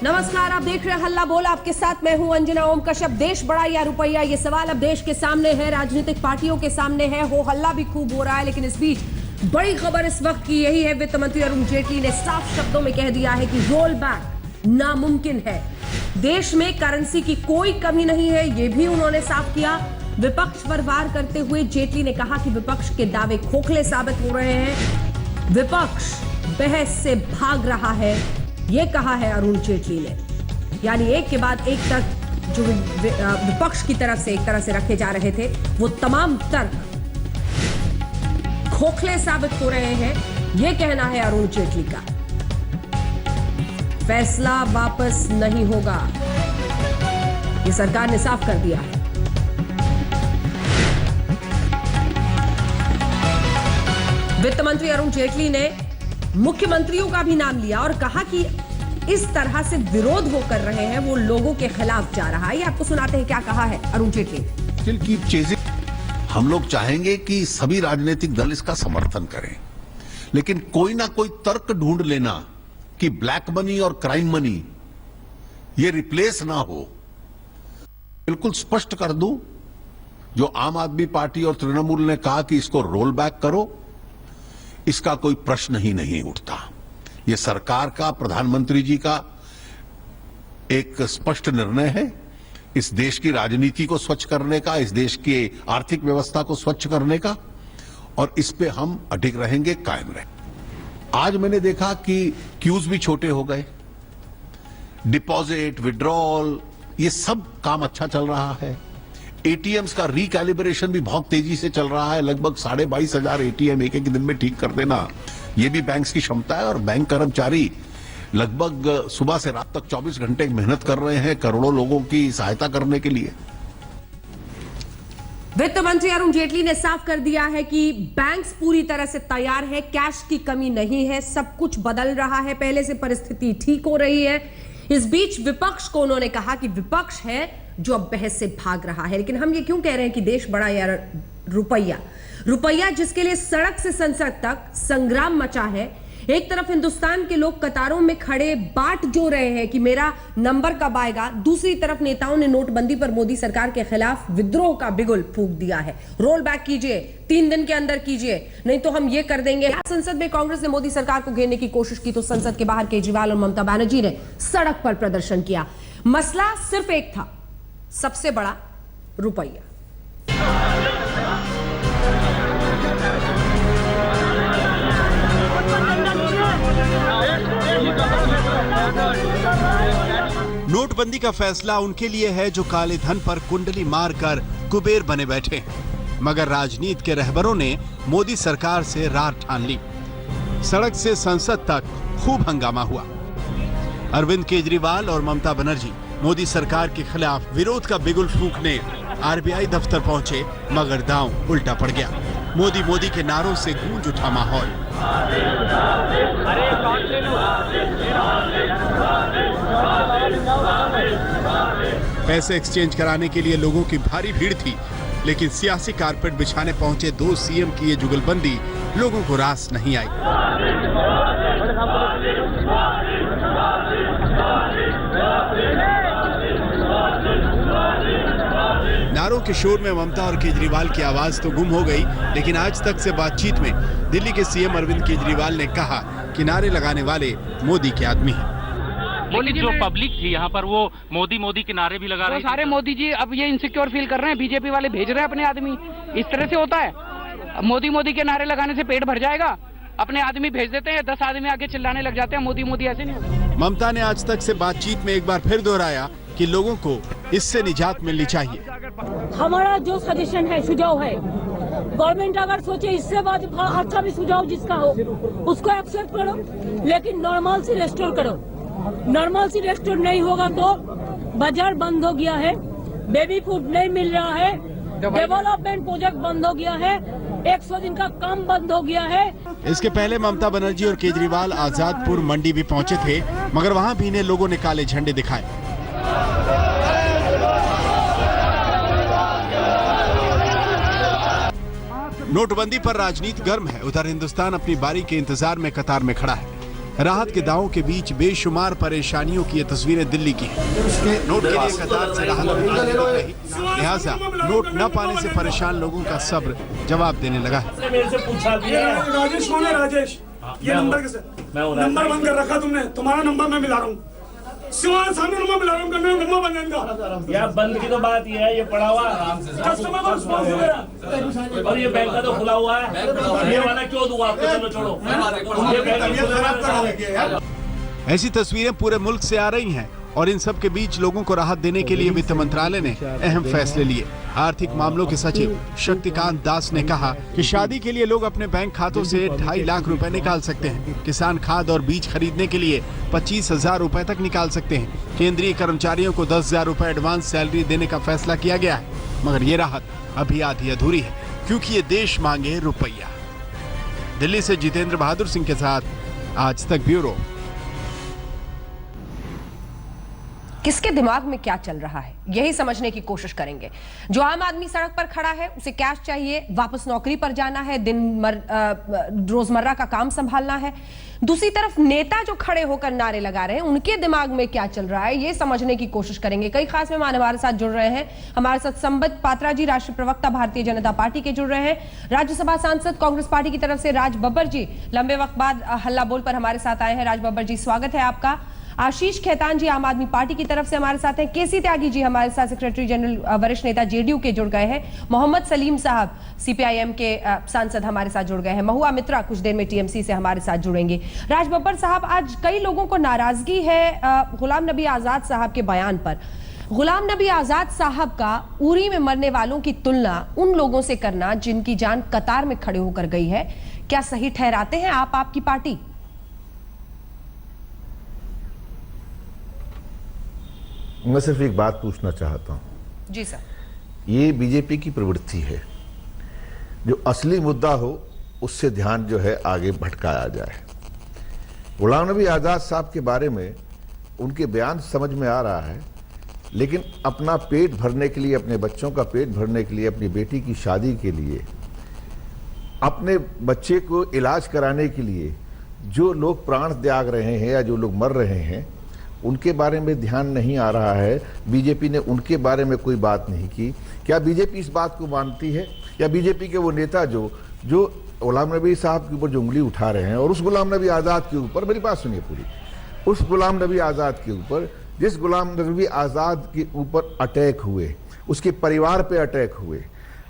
नमस्कार, आप देख रहे हैं हल्ला बोल। आपके साथ मैं हूं अंजना ओम कश्यप। देश बड़ा या रुपया, ये सवाल अब देश के सामने है, राजनीतिक पार्टियों के सामने है। हो हल्ला भी खूब हो रहा है, लेकिन इस बीच बड़ी खबर इस वक्त की यही है। वित्त मंत्री अरुण जेटली ने साफ शब्दों में कह दिया है कि रोल बैक नामुमकिन है। देश में करेंसी की कोई कमी नहीं है, यह भी उन्होंने साफ किया। विपक्ष पर वार करते हुए जेटली ने कहा कि विपक्ष के दावे खोखले साबित हो रहे हैं, विपक्ष बहस से भाग रहा है, यह कहा है अरुण जेटली ने। यानी एक के बाद एक तर्क जो विपक्ष की तरफ से एक तरह से रखे जा रहे थे, वो तमाम तर्क खोखले साबित हो रहे हैं, यह कहना है अरुण जेटली का। फैसला वापस नहीं होगा, यह सरकार ने साफ कर दिया है। वित्त मंत्री अरुण जेटली ने मुख्यमंत्रियों का भी नाम लिया और कहा कि इस तरह से विरोध वो कर रहे हैं, वो लोगों के खिलाफ जा रहा है। ये आपको सुनाते हैं क्या कहा है अरुण जेटली ने। हम लोग चाहेंगे कि सभी राजनीतिक दल इसका समर्थन करें, लेकिन कोई ना कोई तर्क ढूंढ लेना कि ब्लैक मनी और क्राइम मनी ये रिप्लेस ना हो। बिल्कुल स्पष्ट कर दूं, जो आम आदमी पार्टी और तृणमूल ने कहा कि इसको रोल बैक करो, इसका कोई प्रश्न ही नहीं उठता। यह सरकार का, प्रधानमंत्री जी का एक स्पष्ट निर्णय है, इस देश की राजनीति को स्वच्छ करने का, इस देश की आर्थिक व्यवस्था को स्वच्छ करने का, और इस पे हम अडिग रहेंगे, कायम रहेंगे। आज मैंने देखा कि क्यूज भी छोटे हो गए, डिपॉजिट, विड्रॉल, ये सब काम अच्छा चल रहा है। एटीएम्स का रिकैलिब्रेशन भी बहुत तेजी से चल रहा है। लगभग 22,500 एटीएम एक दिन में ठीक कर देना, ये भी बैंक की क्षमता है। और बैंक कर्मचारी लगभग सुबह से रात तक 24 घंटे मेहनत कर रहे हैं करोड़ों लोगों की सहायता करने के लिए। वित्त मंत्री अरुण जेटली ने साफ कर दिया है कि बैंक्स पूरी तरह से तैयार है, कैश की कमी नहीं है, सब कुछ बदल रहा है, पहले से परिस्थिति ठीक हो रही है। इस बीच विपक्ष को उन्होंने कहा कि विपक्ष है जो अब बहस से भाग रहा है। लेकिन हम ये क्यों कह रहे हैं कि देश बड़ा या रुपया, जिसके लिए सड़क से संसद तक संग्राम मचा है। एक तरफ हिंदुस्तान के लोग कतारों में खड़े बाट जो रहे हैं कि मेरा नंबर कब आएगा, दूसरी तरफ नेताओं ने नोटबंदी पर मोदी सरकार के खिलाफ विद्रोह का बिगुल फूंक दिया है। रोल बैक कीजिए, 3 दिन के अंदर कीजिए, नहीं तो हम ये कर देंगे। संसद में कांग्रेस ने मोदी सरकार को घेरने की कोशिश की तो संसद के बाहर केजरीवाल और ममता बनर्जी ने सड़क पर प्रदर्शन किया। मसला सिर्फ एक था, सबसे बड़ा रुपया। नोटबंदी का फैसला उनके लिए है जो काले धन पर कुंडली मारकर कुबेर बने बैठे हैं। मगर राजनीति के रहबरों ने मोदी सरकार से रार ठान ली। सड़क से संसद तक खूब हंगामा हुआ। अरविंद केजरीवाल और ममता बनर्जी मोदी सरकार के खिलाफ विरोध का बिगुल फूंकने आरबीआई दफ्तर पहुंचे, मगर दांव उल्टा पड़ गया। मोदी मोदी के नारों से गूंज उठा माहौल। पैसे एक्सचेंज कराने के लिए लोगों की भारी भीड़ थी, लेकिन सियासी कारपेट बिछाने पहुंचे 2 सीएम की ये जुगलबंदी लोगों को रास नहीं आई। नारों के शोर में ममता और केजरीवाल की आवाज तो गुम हो गई, लेकिन आज तक से बातचीत में दिल्ली के सीएम अरविंद केजरीवाल ने कहा कि नारे लगाने वाले मोदी के आदमी हैं। लेकिन जो पब्लिक थी यहाँ पर वो मोदी मोदी के नारे भी लगा रहे थे। सारे मोदी जी अब ये इनसिक्योर फील कर रहे हैं, बीजेपी वाले भेज रहे हैं अपने आदमी। इस तरह से होता है, मोदी मोदी के नारे लगाने से पेट भर जाएगा, अपने आदमी भेज देते हैं, 10 आदमी आगे चिल्लाने लग जाते हैं। मोदी मोदी ऐसे नहीं होता। ममता ने आज तक से बातचीत में एक बार फिर दोहराया कि लोगों को इससे निजात मिलनी चाहिए। हमारा जो सजेशन है, सुझाव है, गवर्नमेंट अगर सोचे इससे बाद अच्छा भी सुझाव जिसका हो उसको एक्सेप्ट करो, लेकिन नॉर्मल से रेस्टोर करो। नॉर्मल से रेस्टोर नहीं होगा तो बाजार बंद हो गया है, बेबी फूड नहीं मिल रहा है, डेवलपमेंट प्रोजेक्ट बंद हो गया है, 100 दिन का काम बंद हो गया है। इसके पहले ममता बनर्जी और केजरीवाल आजादपुर मंडी भी पहुंचे थे, मगर वहां भी इन्हें लोगों ने काले झंडे दिखाए। नोटबंदी पर राजनीति गर्म है। उधर हिंदुस्तान अपनी बारी के इंतजार में कतार में खड़ा है। राहत के दावों के बीच बेशुमार परेशानियों की ये तस्वीरें दिल्ली की हैं। नोट के लिए कतार से राहत उठाने लग रही, लिहाजा नोट न पाने से परेशान लोगों का सब्र जवाब देने लगा है। मेरे से पूछा भी है। राजेश कौन है? राजेश, ये नंबर किसे? नंबर बंद कर रखा तुमने। तुम्हारा नंबर मैं मिला रहा हूँ, सिवान सामने नंबर मिला रहा हूँ, नंबर बन जाएगा। यार बंद की तो बात ये है, ये पड़ा हुआ कस्टमर का रिस्पॉन्स है और ये बैंक का तो खुला हुआ है। ये वाला क्यों दूंगा आपको? चलो छोड़ो, ये बैंक। ऐसी तस्वीरें पूरे मुल्क से आ रही हैं और इन सब के बीच लोगों को राहत देने के लिए वित्त मंत्रालय ने अहम फैसले लिए। आर्थिक मामलों के सचिव शक्तिकांत दास ने कहा कि शादी के लिए लोग अपने बैंक खातों से 2.5 लाख रुपए निकाल सकते हैं। किसान खाद और बीज खरीदने के लिए 25,000 रुपए तक निकाल सकते हैं। केंद्रीय कर्मचारियों को 10,000 रुपए एडवांस सैलरी देने का फैसला किया गया है। मगर ये राहत अभी आधी अधूरी है, क्योंकि ये देश मांगे रुपया। दिल्ली से जितेंद्र बहादुर सिंह के साथ आज तक ब्यूरो। किसके दिमाग में क्या चल रहा है, यही समझने की कोशिश करेंगे। जो आम आदमी सड़क पर खड़ा है, उसे कैश चाहिए, वापस नौकरी पर जाना है, रोजमर्रा का काम संभालना है। दूसरी तरफ नेता जो खड़े होकर नारे लगा रहे हैं, उनके दिमाग में क्या चल रहा है, ये समझने की कोशिश करेंगे। कई खास मेहमान हमारे साथ जुड़ रहे हैं। हमारे साथ संबित पात्रा जी, राष्ट्रीय प्रवक्ता भारतीय जनता पार्टी के, जुड़ रहे हैं। राज्यसभा सांसद कांग्रेस पार्टी की तरफ से राज बब्बर जी लंबे वक्त बाद हल्ला बोल पर हमारे साथ आए हैं। राज बब्बर जी, स्वागत है आपका। आशीष खेतान जी आम आदमी पार्टी की तरफ से हमारे साथ हैं। केसी त्यागी जी हमारे साथ सेक्रेटरी जनरल वरिष्ठ नेता जेडीयू के जुड़ गए हैं। मोहम्मद सलीम साहब सीपीआईएम के सांसद हमारे साथ जुड़ गए हैं। महुआ मित्रा कुछ देर में टीएमसी से हमारे साथ जुड़ेंगे। राज बब्बर साहब, आज कई लोगों को नाराजगी है गुलाम नबी आजाद साहब के बयान पर। गुलाम नबी आजाद साहब का उरी में मरने वालों की तुलना उन लोगों से करना जिनकी जान कतार में खड़े होकर गई है, क्या सही ठहराते हैं आप, आपकी पार्टी? मैं सिर्फ एक बात पूछना चाहता हूं। जी सर। ये बीजेपी की प्रवृत्ति है, जो असली मुद्दा हो उससे ध्यान जो है आगे भटकाया जाए। गुलाम नबी आजाद साहब के बारे में उनके बयान समझ में आ रहा है, लेकिन अपना पेट भरने के लिए, अपने बच्चों का पेट भरने के लिए, अपनी बेटी की शादी के लिए, अपने बच्चे को इलाज कराने के लिए जो लोग प्राण त्याग रहे हैं या जो लोग मर रहे हैं, उनके बारे में ध्यान नहीं आ रहा है। बीजेपी ने उनके बारे में कोई बात नहीं की। क्या बीजेपी इस बात को मानती है, या बीजेपी के वो नेता जो गुलाम नबी साहब के ऊपर जो उंगली उठा रहे हैं, और उस गुलाम नबी आज़ाद के ऊपर, मेरी बात सुनिए पूरी, उस गुलाम नबी आज़ाद के ऊपर, जिस गुलाम नबी आज़ाद के ऊपर अटैक हुए, उसके परिवार पे अटैक हुए,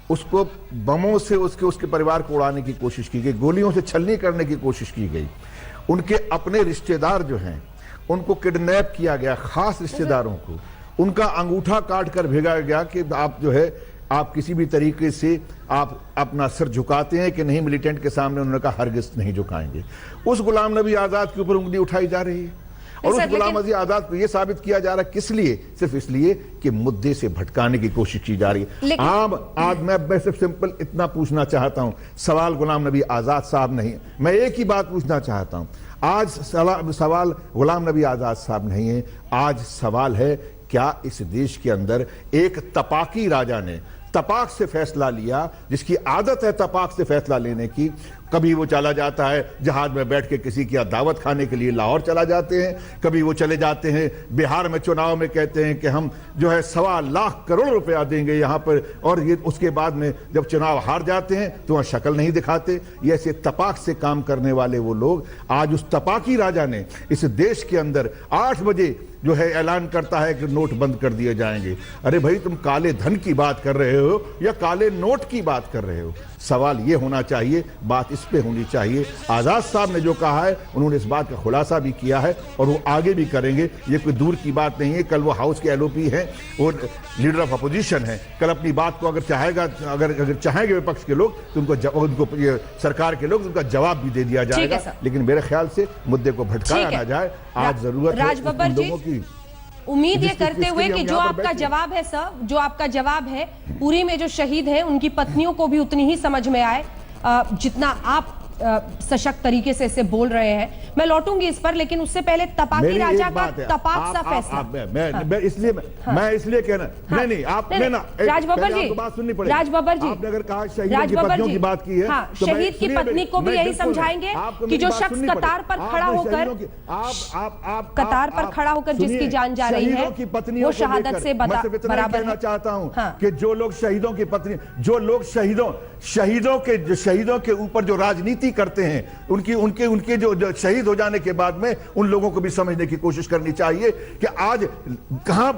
उसको बमों से उसके परिवार को उड़ाने की कोशिश की गई, गोलियों से छलनी करने की कोशिश की गई, उनके अपने रिश्तेदार जो हैं उनको किडनैप किया गया, खास रिश्तेदारों को उनका अंगूठा काट कर भेजा गया कि आप जो है, आप किसी भी तरीके से आप अपना सिर झुकाते हैं कि नहीं मिलिटेंट के सामने। उन्होंने कहा हरगिज़ नहीं झुकाएंगे। उस गुलाम नबी आज़ाद के ऊपर उंगली उठाई जा रही है, और उस गुलाम नबी आज़ाद को यह साबित किया जा रहा है, किस लिए? सिर्फ इसलिए कि मुद्दे से भटकाने की कोशिश की जा रही है। आज मैं सिर्फ सिंपल इतना पूछना चाहता हूं, सवाल गुलाम नबी आज़ाद साहब नहीं, मैं एक ही बात पूछना चाहता हूं। आज सवाल गुलाम नबी आज़ाद साहब नहीं है, आज सवाल है, क्या इस देश के अंदर एक तपाकी राजा ने तपाक से फैसला लिया, जिसकी आदत है तपाक से फैसला लेने की, कभी वो चला जाता है जहाज में बैठ के किसी की दावत खाने के लिए लाहौर चला जाते हैं, कभी वो चले जाते हैं बिहार में चुनाव में कहते हैं कि हम जो है 1.25 लाख करोड़ रुपया देंगे यहाँ पर, और ये उसके बाद में जब चुनाव हार जाते हैं तो वहाँ शक्ल नहीं दिखाते। ये ऐसे तपाक से काम करने वाले वो लोग, आज उस तपाकी राजा ने इस देश के अंदर 8 बजे जो है ऐलान करता है कि नोट बंद कर दिए जाएंगे। अरे भाई, तुम काले धन की बात कर रहे हो या काले नोट की बात कर रहे हो? सवाल ये होना चाहिए, बात इस पे होनी चाहिए। आज़ाद साहब ने जो कहा है, उन्होंने इस बात का खुलासा भी किया है और वो आगे भी करेंगे। ये कोई दूर की बात नहीं है। कल वो हाउस के एलओपी हैं और लीडर ऑफ अपोजिशन है, कल अपनी बात को अगर चाहेंगे विपक्ष के लोग तो उनको सरकार के लोग उनका जवाब भी दे दिया जाएगा। लेकिन मेरे ख्याल से मुद्दे को भटकाया ना जाए। आज जरूरत है लोगों की। उम्मीद ये करते हुए कि जो आपका जवाब है सर, जो आपका जवाब है, उरी में जो शहीद हैं उनकी पत्नियों को भी उतनी ही समझ में आए जितना आप सशक्त तरीके से इसे बोल रहे हैं। मैं लौटूंगी इस पर, लेकिन उससे पहले तपाकी राजा का तपाक सा फैसला। मैं इसलिए कहना नहीं आप राज बब्बर जी, बात सुननी पड़ेगी। राज बब्बर जी, आपने अगर कहा शहीदों की पत्नियों की बात की है, तो शहीद की पत्नी को भी यही समझाएंगे कि जो शख्स कतार पर खड़ा होकर कतार पर खड़ा होकर जिसकी जान जा रही है वो शहादत से बराबर कहना चाहता हूं हाँ। कि जो लोग शहीदों की पत्नी, जो लोग शहीदों के ऊपर जो राजनीति करते हैं, उनके जो शहीद हो जाने के बाद में उन लोगों को भी समझने की कोशिश करनी चाहिए कि आज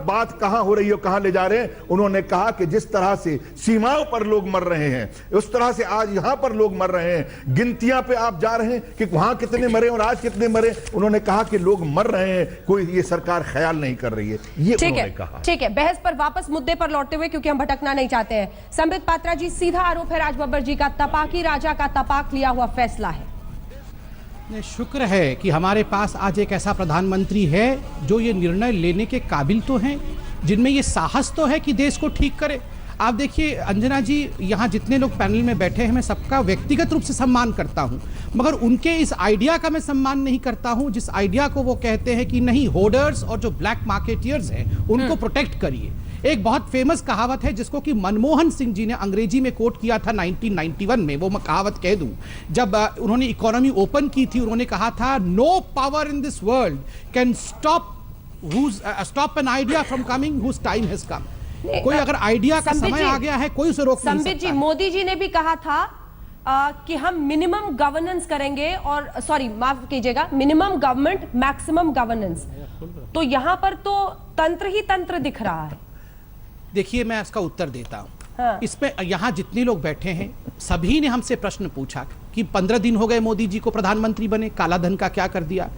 बात कहां हो रही है, कहां ले जा रहे हैं। उन्होंने कहा कि जिस तरह से सीमाओं पर लोग मर रहे हैं, उस तरह से आज यहां पर लोग मर रहे हैं। गिनतियां पे आप जा रहे हैं कि वहां कितने मरे और आज कितने मरे। उन्होंने कहा कि लोग मर रहे हैं, कोई ये सरकार ख्याल नहीं कर रही है, ये उन्होंने कहा। ठीक है, बहस पर वापस मुद्दे पर लौटते हुए, क्योंकि हम भटकना नहीं चाहते हैं। संबित पात्रा जी, सीधा आरोप है राज बब्बर जी का तपाकी राजा का तपाक लिया हुआ फैसला है। शुक्र है कि हमारे पास आज एक ऐसा प्रधानमंत्री है जो ये निर्णय लेने के काबिल तो हैं, जिनमें ये साहस तो है कि देश को ठीक करे। आप देखिए अंजना जी, यहाँ जितने लोग पैनल में बैठे हैं, मैं सबका व्यक्तिगत रूप से सम्मान करता हूँ, मगर उनके इस आइडिया का मैं सम्मान नहीं करता हूँ जिस आइडिया को वो कहते हैं कि नहीं, होर्डर्स और जो ब्लैक मार्केटियर्स हैं उनको प्रोटेक्ट करिए। एक बहुत फेमस कहावत है जिसको कि मनमोहन सिंह जी ने अंग्रेजी में कोट किया था 1991 में, वो मैं कहावत कह दूं। जब उन्होंने इकोनॉमी ओपन की थी, उन्होंने कहा था, no power in this world can stop an idea from coming whose time has come. कोई अगर आइडिया का समय आ गया है, कोई उसे रोक नहीं सकता। संबित जी, मोदी जी ने भी कहा था कि हम मिनिमम गवर्नेंस करेंगे, और सॉरी माफ कीजिएगा, मिनिमम गवर्नमेंट मैक्सिमम गवर्नेंस। तो यहां पर तो तंत्र ही तंत्र दिख रहा है। देखिए, मैं इसका उत्तर देता हूं। हाँ। इसमें यहाँ जितने लोग बैठे हैं सभी ने हमसे प्रश्न पूछा कि 15 दिन हो गए मोदी जी को प्रधानमंत्री बने, काला धन का क्या कर दिया।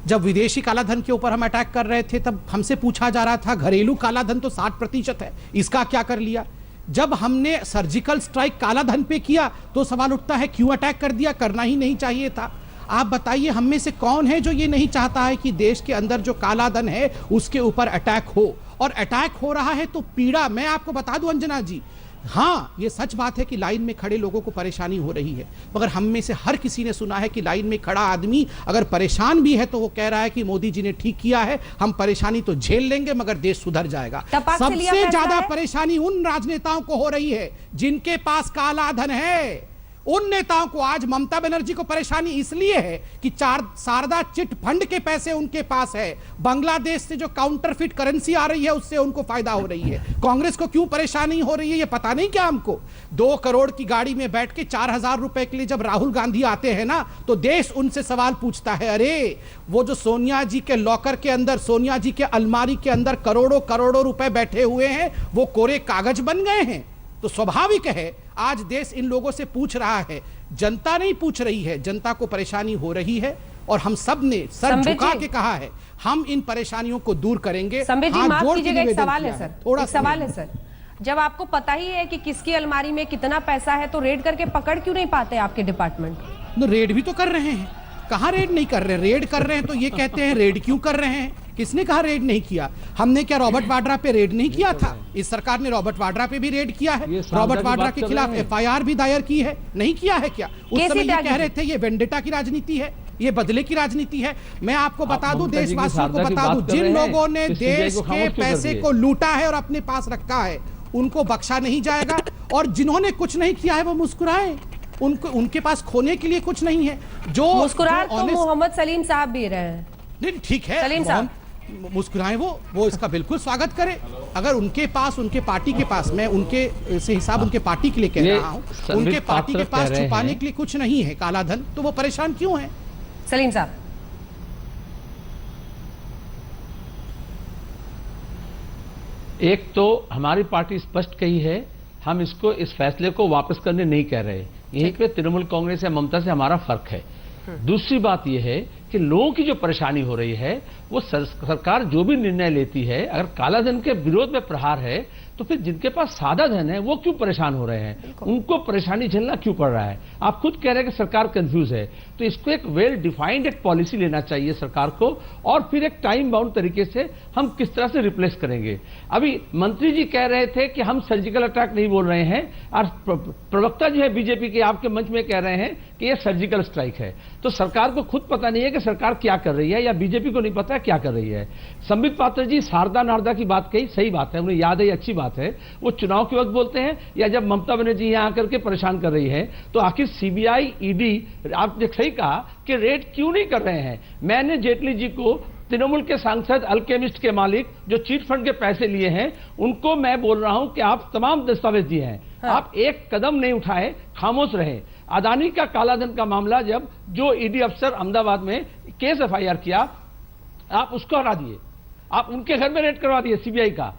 जब विदेशी काला धन के ऊपर हम अटैक कर रहे थे तब हमसे पूछा जा रहा था घरेलू काला धन तो 60% है, इसका क्या कर लिया। जब हमने सर्जिकल स्ट्राइक काला धन पे किया तो सवाल उठता है क्यों अटैक कर दिया, करना ही नहीं चाहिए था। आप बताइए, हम में से कौन है जो ये नहीं चाहता है कि देश के अंदर जो काला धन है उसके ऊपर अटैक हो, और अटैक हो रहा है तो पीड़ा। मैं आपको बता दूं अंजना जी, हाँ ये सच बात है कि लाइन में खड़े लोगों को परेशानी हो रही है, मगर हम में से हर किसी ने सुना है कि लाइन में खड़ा आदमी अगर परेशान भी है तो वो कह रहा है कि मोदी जी ने ठीक किया है, हम परेशानी तो झेल लेंगे मगर देश सुधर जाएगा। सबसे ज्यादा परेशानी उन राजनेताओं को हो रही है जिनके पास काला धन है। उन नेताओं को आज ममता बनर्जी को परेशानी इसलिए है कि शारदा चिट फंड के पैसे उनके पास है, बांग्लादेश से जो काउंटरफिट करेंसी आ रही है उससे उनको फायदा हो रही है। कांग्रेस को क्यों परेशानी हो रही है ये पता नहीं क्या हमको। 2 करोड़ की गाड़ी में बैठ के 4000 रुपए के लिए जब राहुल गांधी आते हैं ना तो देश उनसे सवाल पूछता है, अरे वो जो सोनिया जी के लॉकर के अंदर, सोनिया जी के अलमारी के अंदर करोड़ों करोड़ों रुपए बैठे हुए हैं, वो कोरे कागज बन गए हैं। तो स्वाभाविक है आज देश इन लोगों से पूछ रहा है, जनता नहीं पूछ रही है, जनता को परेशानी हो रही है और हम सब ने सर झुका के कहा है हम इन परेशानियों को दूर करेंगे। संबित जी माफ कीजिएगा, एक सवाल है सर, थोड़ा सवाल है सर, जब आपको पता ही है कि किसकी अलमारी में कितना पैसा है तो रेड करके पकड़ क्यों नहीं पाते आपके डिपार्टमेंट? तो रेड भी तो कर रहे हैं, कहां रेड नहीं कर रहे हैं? रेड कर रहे हैं तो ये कहते हैं रेड क्यों कर रहे हैं? किसने कहा रेड नहीं किया? हमने क्या रॉबर्ट वाड्रा पे रेड नहीं किया था? इस सरकार ने रॉबर्ट वाड्रा पे भी रेड किया है, रॉबर्ट वाड्रा के खिलाफ FIR भी दायर की है, नहीं किया है क्या? उस समय ये कह रहे थे ये वेंडेटा की राजनीति है, ये बदले की राजनीति है। मैं आपको बता दूं, देशवासियों को बता दूं, जिन लोगों ने देश के पैसे को लूटा है और अपने पास रखा है उनको बख्शा नहीं जाएगा, और जिन्होंने कुछ नहीं किया है वो मुस्कुराए, उनके पास खोने के लिए कुछ नहीं है। जो मुस्कुराहट तो मोहम्मद सलीम साहब भी रहे हैं। नहीं ठीक है, सलीम साहब मुस्कुराएं, वो इसका बिल्कुल स्वागत करें। अगर उनके पास, उनके पार्टी के पास, मैं उनके से हिसाब उनके पार्टी के लिए कह रहा हूं, उनके पार्टी के पास छुपाने के लिए कुछ नहीं है काला धन, तो वो परेशान क्यों है? सलीम साहब, एक तो हमारी पार्टी स्पष्ट कही है, हम इसको, इस फैसले को वापस करने नहीं कह रहे। यहीं पे तृणमूल कांग्रेस या ममता से हमारा फर्क है। दूसरी बात यह है कि लोगों की जो परेशानी हो रही है वो सरकार जो भी निर्णय लेती है, अगर कालाधन के विरोध में प्रहार है तो फिर जिनके पास सादा धन है वो क्यों परेशान हो रहे हैं, उनको परेशानी झेलना क्यों पड़ रहा है। आप खुद कह रहे हैं कि सरकार कंफ्यूज है, तो इसको एक वेल डिफाइंड एक पॉलिसी लेना चाहिए सरकार को, और फिर एक टाइम बाउंड तरीके से हम किस तरह से रिप्लेस करेंगे। अभी मंत्री जी कह रहे थे कि हम सर्जिकल अटैक नहीं बोल रहे हैं, और प्रवक्ता जो है बीजेपी के आपके मंच में कह रहे हैं कि यह सर्जिकल स्ट्राइक है। तो सरकार को खुद पता नहीं है कि सरकार क्या कर रही है, या बीजेपी को नहीं पता है क्या कर रही है। संबित पात्र जी शारदा नारदा की बात कही, सही बात है, उन्हें याद है, अच्छी बात है। वो चुनाव के वक्त बोलते हैं या जब ममता बनर्जी यहां आकर के परेशान कर रही है, तो आखिर सीबीआई ईडी, आपने सही कहा कि रेड क्यों नहीं कर रहे हैं। मैंने जेटली जी को, तृणमूल के सांसद अल्केमिस्ट के मालिक जो चीट फंड के पैसे लिए हैं, उनको मैं बोल रहा हूं कि आप तमाम दस्तावेज दिए हैं, आप एक कदम नहीं उठाए, खामोश रहे। अदानी का कालाधन का मामला, जब जो ईडी अफसर अहमदाबाद में केस एफआईआर किया, आप उसको हटा दिए, आप उनके घर में रेड करवा दिए सीबीआई का।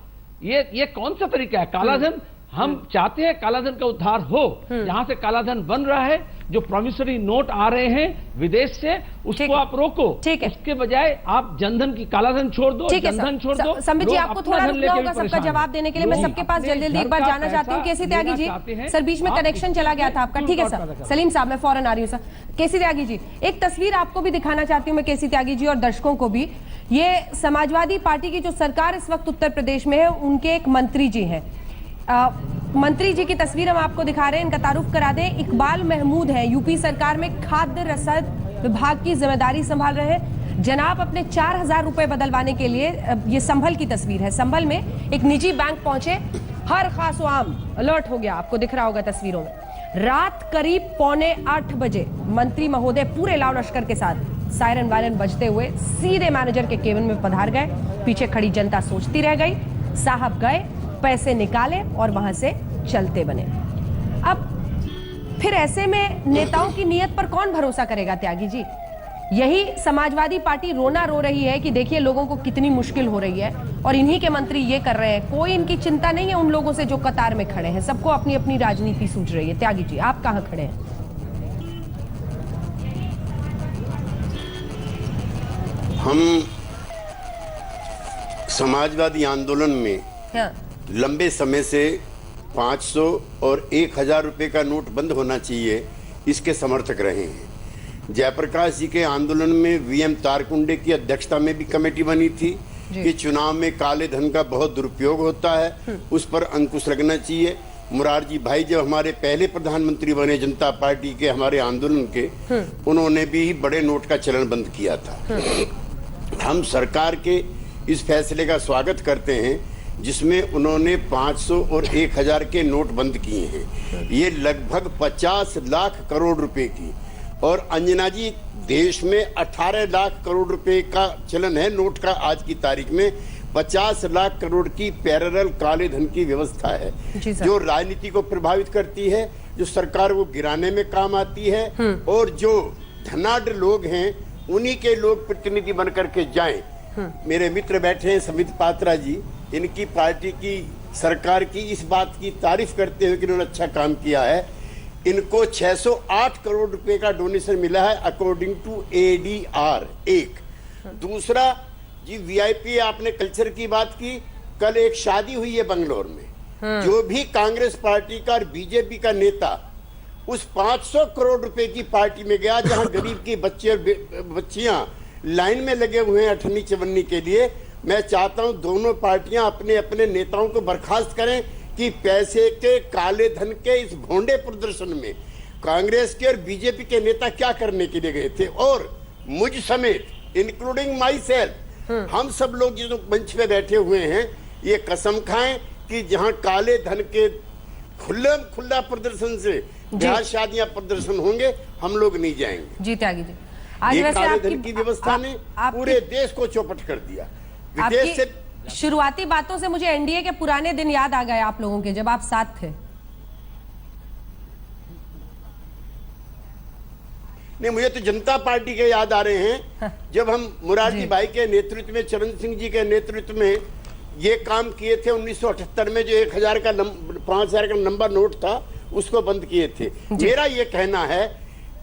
ये कौन सा तरीका है? कालाधन, हम चाहते हैं कालाधन का उद्धार हो, जहां से कालाधन बन रहा है, जो प्रॉमिसरी नोट आ रहे हैं विदेश से, उसको आप रोको। ठीक है, उसके बजाय आप जनधन की कालाधन छोड़ दो, जनधन छोड़ दो। संबित जी, आपको थोड़ा रुकना होगा सबका जवाब देने के लिए। मैं सबके पास जल्दी जल्दी एक बार जाना चाहती हूँ। केसी त्यागी जी, सर बीच में कनेक्शन चला गया था आपका। ठीक है सर, सलीम साहब मैं फौरन आ रही हूँ सर। केसी त्यागी जी, एक तस्वीर आपको भी दिखाना चाहती हूँ मैं, केसी त्यागी जी, और दर्शकों को भी। ये समाजवादी पार्टी की जो सरकार इस वक्त उत्तर प्रदेश में है, उनके एक मंत्री जी हैं। मंत्री जी की तस्वीर हम आपको दिखा रहे हैं, इनका तारुफ करा दें। इकबाल महमूद है, यूपी सरकार में खाद्य रसद विभाग की जिम्मेदारी संभाल रहे हैं। जनाब अपने 4000 रुपए बदलवाने के लिए, ये संभल की तस्वीर है, संभल में एक निजी बैंक पहुंचे, हर खास आम अलर्ट हो गया, आपको दिख रहा होगा तस्वीरों में। रात करीब 7:45 बजे मंत्री महोदय पूरे लाव लश्कर के साथ सायरन वायरन बजते हुए सीधे मैनेजर के केबिन में पधार गए। पीछे खड़ी जनता सोचती रह गई। साहब गए, पैसे निकाले और वहां से चलते बने। अब फिर ऐसे में नेताओं की नीयत पर कौन भरोसा करेगा त्यागी जी? यही समाजवादी पार्टी रोना रो रही है कि देखिए लोगों को कितनी मुश्किल हो रही है, और इन्हीं के मंत्री ये कर रहे हैं। कोई इनकी चिंता नहीं है उन लोगों से जो कतार में खड़े हैं, सबको अपनी अपनी राजनीति सूझ रही है। त्यागी जी, आप कहां खड़े हैं? हम समाजवादी आंदोलन में लंबे समय से 500 और 1000 रुपए का नोट बंद होना चाहिए, इसके समर्थक रहे हैं। जयप्रकाश जी के आंदोलन में वीएम तारकुंडे की अध्यक्षता में भी कमेटी बनी थी कि चुनाव में काले धन का बहुत दुरुपयोग होता है, उस पर अंकुश लगना चाहिए। मुरारजी भाई जब हमारे पहले प्रधानमंत्री बने जनता पार्टी के, हमारे आंदोलन के, उन्होंने भी बड़े नोट का चलन बंद किया था। हम सरकार के इस फैसले का स्वागत करते हैं जिसमें उन्होंने 500 और 1000 के नोट बंद किए हैं। ये लगभग 50 लाख करोड़ रुपए की, और अंजना जी देश में 18 लाख करोड़ रुपए का चलन है नोट का। आज की तारीख में 50 लाख करोड़ की पैरेलल काले धन की व्यवस्था है जो राजनीति को प्रभावित करती है, जो सरकार को गिराने में काम आती है, और जो धनाढ़ लोग हैं उन्हीं के लोग प्रतिनिधि बनकर के जाएं। मेरे मित्र बैठे हैं संबित पात्रा जी, इनकी पार्टी की सरकार की इस बात की तारीफ करते हुए कि उन्होंने अच्छा काम किया है। इनको 608 करोड़ रुपए का डोनेशन मिला है अकॉर्डिंग टू ADR। एक दूसरा जी, वीआईपी, आपने कल्चर की बात की, कल एक शादी हुई है बंगलोर में, जो भी कांग्रेस पार्टी का और बीजेपी का नेता उस 500 करोड़ रुपए की पार्टी में गया जहां गरीब के बच्चे और बच्चियां लाइन में लगे हुए हैं अठन्नी चवन्नी के लिए। मैं चाहता हूं दोनों पार्टियां अपने अपने नेताओं को बर्खास्त करें कि पैसे के काले धन के इस भोंडे प्रदर्शन में कांग्रेस के और बीजेपी के नेता क्या करने के लिए गए थे। और मुझ समेत इंक्लूडिंग माई सेल्फ, हम सब लोग जो मंच पे बैठे हुए हैं, ये कसम खाएं कि जहां काले धन के खुला प्रदर्शन से जहां शादियां प्रदर्शन होंगे, हम लोग नहीं जाएंगे। जी त्यागी जी, आज ये वैसे काले धन की व्यवस्था ने पूरे देश को चौपट कर दिया। विदेश से शुरुआती बातों से मुझे एनडीए के पुराने दिन याद आ गए आप लोगों के, जब आप साथ थे। नहीं, मुझे तो जनता पार्टी के याद आ रहे हैं जब हम मुरारजी भाई के नेतृत्व में, चरण सिंह जी के नेतृत्व में ये काम किए थे। 1978 में जो 1000 का 5000 का नंबर नोट था उसको बंद किए थे। मेरा ये कहना है